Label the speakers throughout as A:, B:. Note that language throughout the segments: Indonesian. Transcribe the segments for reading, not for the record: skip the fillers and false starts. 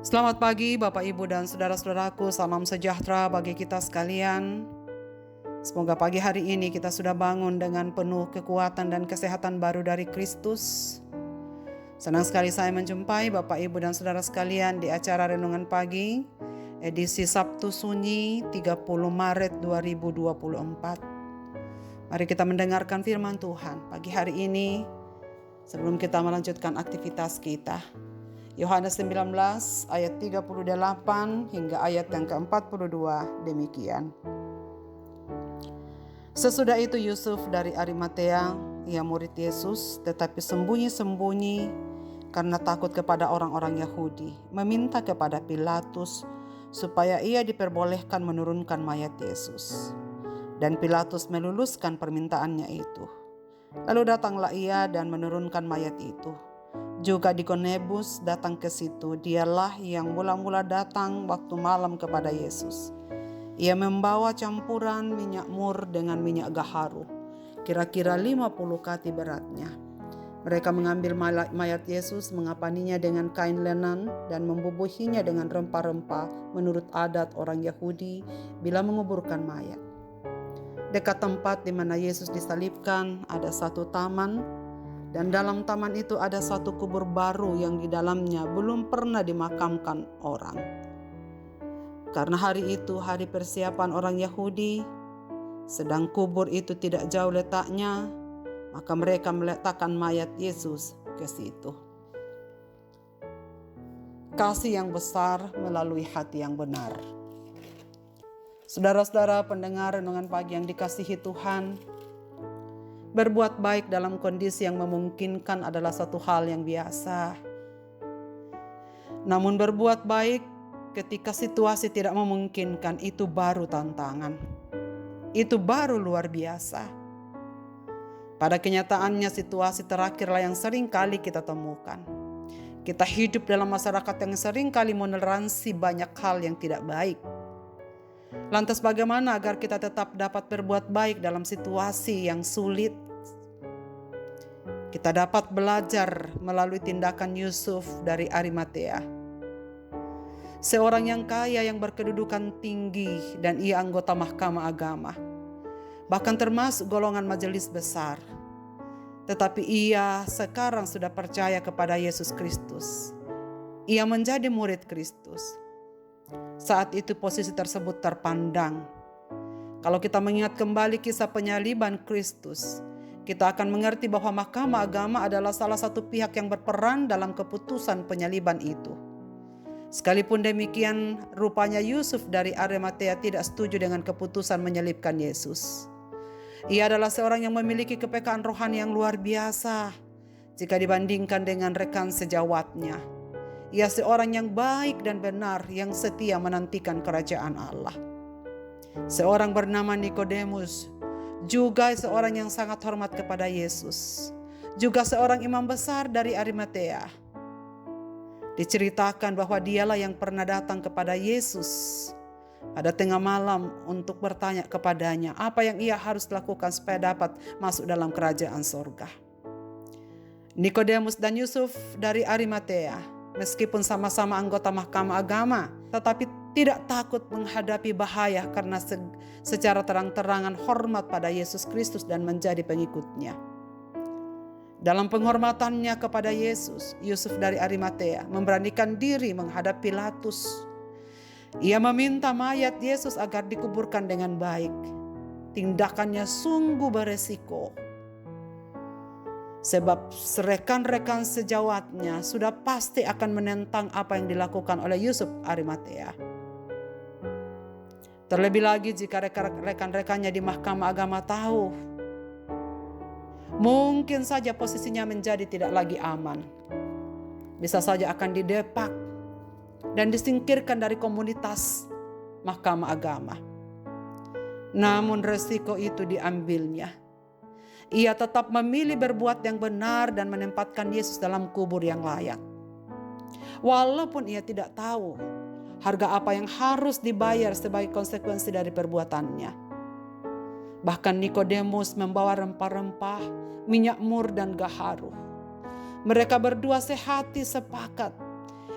A: Selamat pagi Bapak Ibu dan saudara-saudaraku, salam sejahtera bagi kita sekalian. Semoga pagi hari ini kita sudah bangun dengan penuh kekuatan dan kesehatan baru dari Kristus. Senang sekali saya menjumpai Bapak Ibu dan saudara sekalian di acara Renungan Pagi, edisi Sabtu Sunyi 30 Maret 2024. Mari kita mendengarkan firman Tuhan pagi hari ini sebelum kita melanjutkan aktivitas kita. Yohanes 19 ayat 38 hingga ayat yang ke-42 demikian. Sesudah itu Yusuf dari Arimatea, ia murid Yesus, tetapi sembunyi-sembunyi karena takut kepada orang-orang Yahudi, meminta kepada Pilatus supaya ia diperbolehkan menurunkan mayat Yesus. Dan Pilatus meluluskan permintaannya itu. Lalu datanglah ia dan menurunkan mayat itu. Juga Dikonebus datang ke situ. Dialah yang mula-mula datang waktu malam kepada Yesus. Ia membawa campuran minyak mur dengan minyak gaharu, kira-kira 50 kati beratnya. Mereka mengambil mayat Yesus, mengapaninya dengan kain lenan dan membubuhinya dengan rempah-rempah menurut adat orang Yahudi bila menguburkan mayat. Dekat tempat di mana Yesus disalibkan ada satu taman. Dan dalam taman itu ada satu kubur baru yang di dalamnya belum pernah dimakamkan orang. Karena hari itu hari persiapan orang Yahudi, sedang kubur itu tidak jauh letaknya, maka mereka meletakkan mayat Yesus ke situ. Kasih yang besar melalui hati yang benar. Saudara-saudara pendengar renungan pagi yang dikasihi Tuhan, berbuat baik dalam kondisi yang memungkinkan adalah satu hal yang biasa. Namun berbuat baik ketika situasi tidak memungkinkan itu baru tantangan. Itu baru luar biasa. Pada kenyataannya situasi terakhirlah yang sering kali kita temukan. Kita hidup dalam masyarakat yang sering kali meneransi banyak hal yang tidak baik. Lantas bagaimana agar kita tetap dapat berbuat baik dalam situasi yang sulit? Kita dapat belajar melalui tindakan Yusuf dari Arimatea. Seorang yang kaya yang berkedudukan tinggi dan ia anggota mahkamah agama. Bahkan termasuk golongan majelis besar. Tetapi ia sekarang sudah percaya kepada Yesus Kristus. Ia menjadi murid Kristus. Saat itu posisi tersebut terpandang. Kalau kita mengingat kembali kisah penyaliban Kristus, kita akan mengerti bahwa mahkamah agama adalah salah satu pihak yang berperan dalam keputusan penyaliban itu. Sekalipun demikian, rupanya Yusuf dari Arimatea tidak setuju dengan keputusan menyalibkan Yesus. Ia adalah seorang yang memiliki kepekaan rohani yang luar biasa jika dibandingkan dengan rekan sejawatnya. Ia seorang yang baik dan benar, yang setia menantikan kerajaan Allah. Seorang bernama Nikodemus, juga seorang yang sangat hormat kepada Yesus, juga seorang imam besar dari Arimatea. Diceritakan bahwa dialah yang pernah datang kepada Yesus pada tengah malam untuk bertanya kepadanya apa yang ia harus lakukan supaya dapat masuk dalam kerajaan sorga. Nikodemus dan Yusuf dari Arimatea, meskipun sama-sama anggota mahkamah agama, tetapi tidak takut menghadapi bahaya karena secara terang-terangan hormat pada Yesus Kristus dan menjadi pengikutnya. Dalam penghormatannya kepada Yesus, Yusuf dari Arimatea memberanikan diri menghadap Pilatus. Ia meminta mayat Yesus agar dikuburkan dengan baik. Tindakannya sungguh beresiko. Sebab rekan-rekan sejawatnya sudah pasti akan menentang apa yang dilakukan oleh Yusuf Arimatea. Terlebih lagi jika rekan-rekannya di mahkamah agama tahu, mungkin saja posisinya menjadi tidak lagi aman. Bisa saja akan didepak dan disingkirkan dari komunitas mahkamah agama. Namun resiko itu diambilnya. Ia tetap memilih berbuat yang benar dan menempatkan Yesus dalam kubur yang layak. Walaupun ia tidak tahu harga apa yang harus dibayar sebagai konsekuensi dari perbuatannya. Bahkan Nikodemus membawa rempah-rempah, minyak mur dan gaharu. Mereka berdua sehati sepakat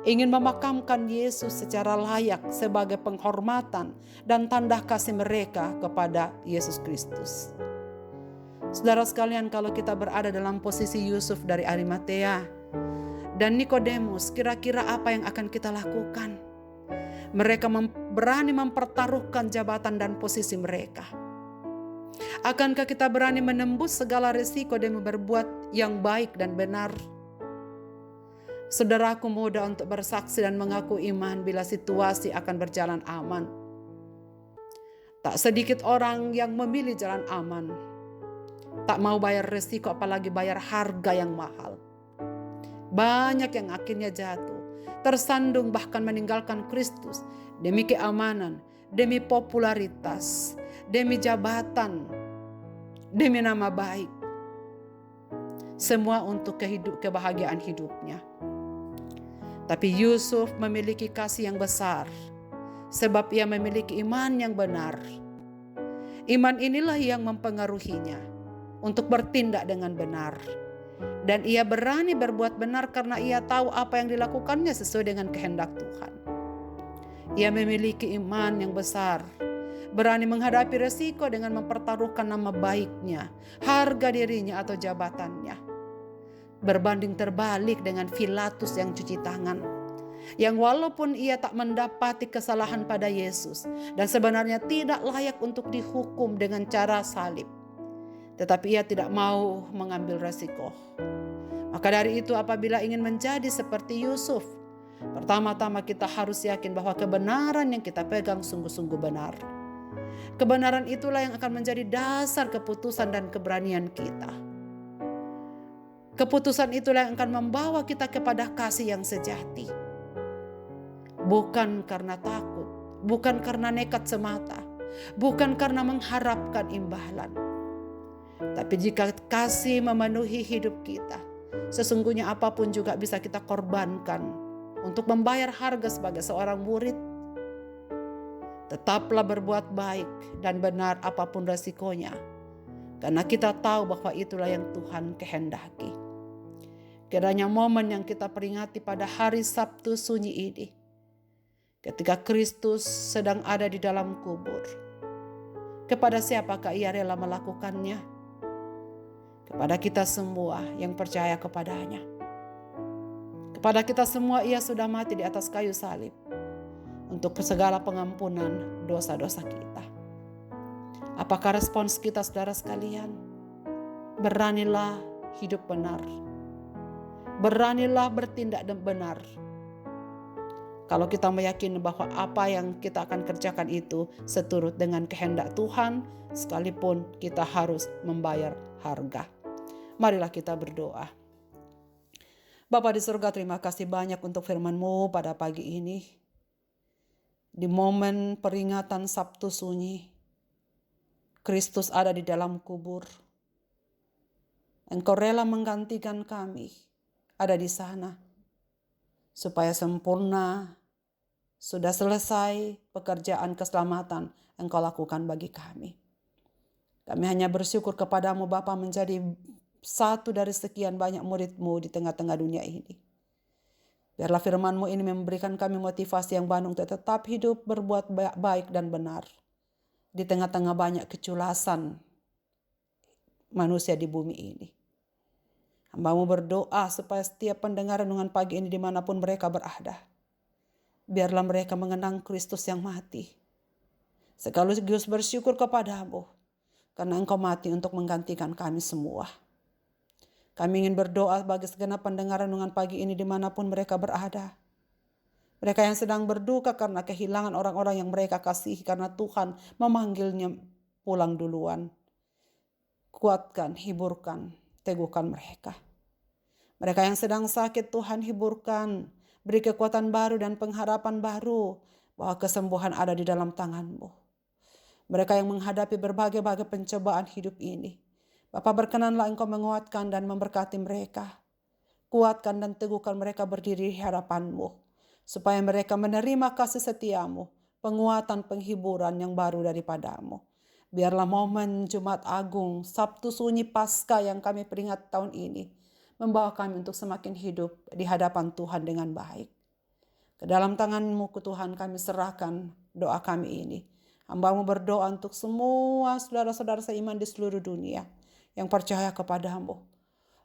A: ingin memakamkan Yesus secara layak sebagai penghormatan dan tanda kasih mereka kepada Yesus Kristus. Saudara sekalian, kalau kita berada dalam posisi Yusuf dari Arimatea dan Nikodemus, kira-kira apa yang akan kita lakukan? Mereka berani mempertaruhkan jabatan dan posisi mereka. Akankah kita berani menembus segala risiko demi berbuat yang baik dan benar? Saudaraku, mudah untuk bersaksi dan mengaku iman bila situasi akan berjalan aman. Tak sedikit orang yang memilih jalan aman, tak mau bayar risiko apalagi bayar harga yang mahal. Banyak yang akhirnya jatuh, tersandung bahkan meninggalkan Kristus demi keamanan, demi popularitas, demi jabatan, demi nama baik. Semua untuk kebahagiaan hidupnya. Tapi Yusuf memiliki kasih yang besar, sebab ia memiliki iman yang benar. Iman inilah yang mempengaruhinya untuk bertindak dengan benar. Dan ia berani berbuat benar karena ia tahu apa yang dilakukannya sesuai dengan kehendak Tuhan. Ia memiliki iman yang besar, berani menghadapi resiko dengan mempertaruhkan nama baiknya, harga dirinya atau jabatannya. Berbanding terbalik dengan Pilatus yang cuci tangan, yang walaupun ia tak mendapati kesalahan pada Yesus dan sebenarnya tidak layak untuk dihukum dengan cara salib, tetapi ia tidak mau mengambil resiko. Maka dari itu, apabila ingin menjadi seperti Yusuf, pertama-tama kita harus yakin bahwa kebenaran yang kita pegang sungguh-sungguh benar. Kebenaran itulah yang akan menjadi dasar keputusan dan keberanian kita. Keputusan itulah yang akan membawa kita kepada kasih yang sejati. Bukan karena takut, bukan karena nekat semata, bukan karena mengharapkan imbalan. Tapi jika kasih memenuhi hidup kita, sesungguhnya apapun juga bisa kita korbankan untuk membayar harga sebagai seorang murid. Tetaplah berbuat baik dan benar apapun resikonya, karena kita tahu bahwa itulah yang Tuhan kehendaki. Kiranya momen yang kita peringati pada hari Sabtu Sunyi ini, ketika Kristus sedang ada di dalam kubur, kepada siapakah ia rela melakukannya? Kepada kita semua yang percaya kepadanya. Kepada kita semua ia sudah mati di atas kayu salib untuk segala pengampunan dosa-dosa kita. Apakah respons kita, saudara sekalian? Beranilah hidup benar. Beranilah bertindak benar. Kalau kita meyakini bahwa apa yang kita akan kerjakan itu seturut dengan kehendak Tuhan, sekalipun kita harus membayar harga. Marilah kita berdoa. Bapa di surga, terima kasih banyak untuk firman-Mu pada pagi ini. Di momen peringatan Sabtu Sunyi, Kristus ada di dalam kubur. Engkau rela menggantikan kami ada di sana, supaya sempurna sudah selesai pekerjaan keselamatan Engkau lakukan bagi kami. Kami hanya bersyukur kepadamu Bapa, menjadi satu dari sekian banyak murid-Mu di tengah-tengah dunia ini. Biarlah firman-Mu ini memberikan kami motivasi yang baru untuk tetap hidup, berbuat baik dan benar di tengah-tengah banyak keculasan manusia di bumi ini. Hamba-Mu berdoa supaya setiap pendengar renungan pagi ini dimanapun mereka berada, biarlah mereka mengenang Kristus yang mati. Sekaligus bersyukur kepadamu karena Engkau mati untuk menggantikan kami semua. Kami ingin berdoa bagi segenap pendengar renungan pagi ini dimanapun mereka berada. Mereka yang sedang berduka karena kehilangan orang-orang yang mereka kasihi karena Tuhan memanggilnya pulang duluan. Kuatkan, hiburkan, teguhkan mereka. Mereka yang sedang sakit, Tuhan hiburkan, beri kekuatan baru dan pengharapan baru bahwa kesembuhan ada di dalam tangan-Mu. Mereka yang menghadapi berbagai-bagai pencobaan hidup ini, Bapa, berkenanlah Engkau menguatkan dan memberkati mereka. Kuatkan dan teguhkan mereka berdiri di hadapan-Mu, supaya mereka menerima kasih setia-Mu, penguatan, penghiburan yang baru daripada-Mu. Biarlah momen Jumat Agung, Sabtu Sunyi Paskah yang kami peringat tahun ini, membawa kami untuk semakin hidup di hadapan Tuhan dengan baik. Ke dalam tangan-Mu Tuhan kami serahkan doa kami ini. Hamba-Mu berdoa untuk semua saudara-saudara seiman di seluruh dunia yang percaya kepada-Mu.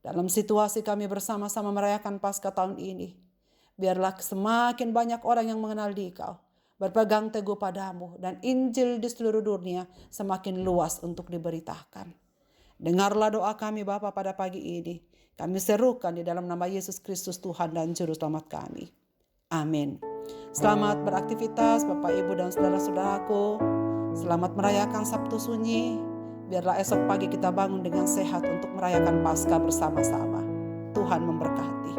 A: Dalam situasi kami bersama-sama merayakan Paskah tahun ini, biarlah semakin banyak orang yang mengenal Dikau, berpegang teguh pada-Mu, dan Injil di seluruh dunia semakin luas untuk diberitakan. Dengarlah doa kami Bapa pada pagi ini. Kami serukan di dalam nama Yesus Kristus Tuhan dan Juru Selamat kami. Amin. Selamat beraktivitas Bapak, Ibu, dan saudara-saudaraku. Selamat merayakan Sabtu Sunyi. Biarlah esok pagi kita bangun dengan sehat untuk merayakan Paskah bersama-sama. Tuhan memberkati.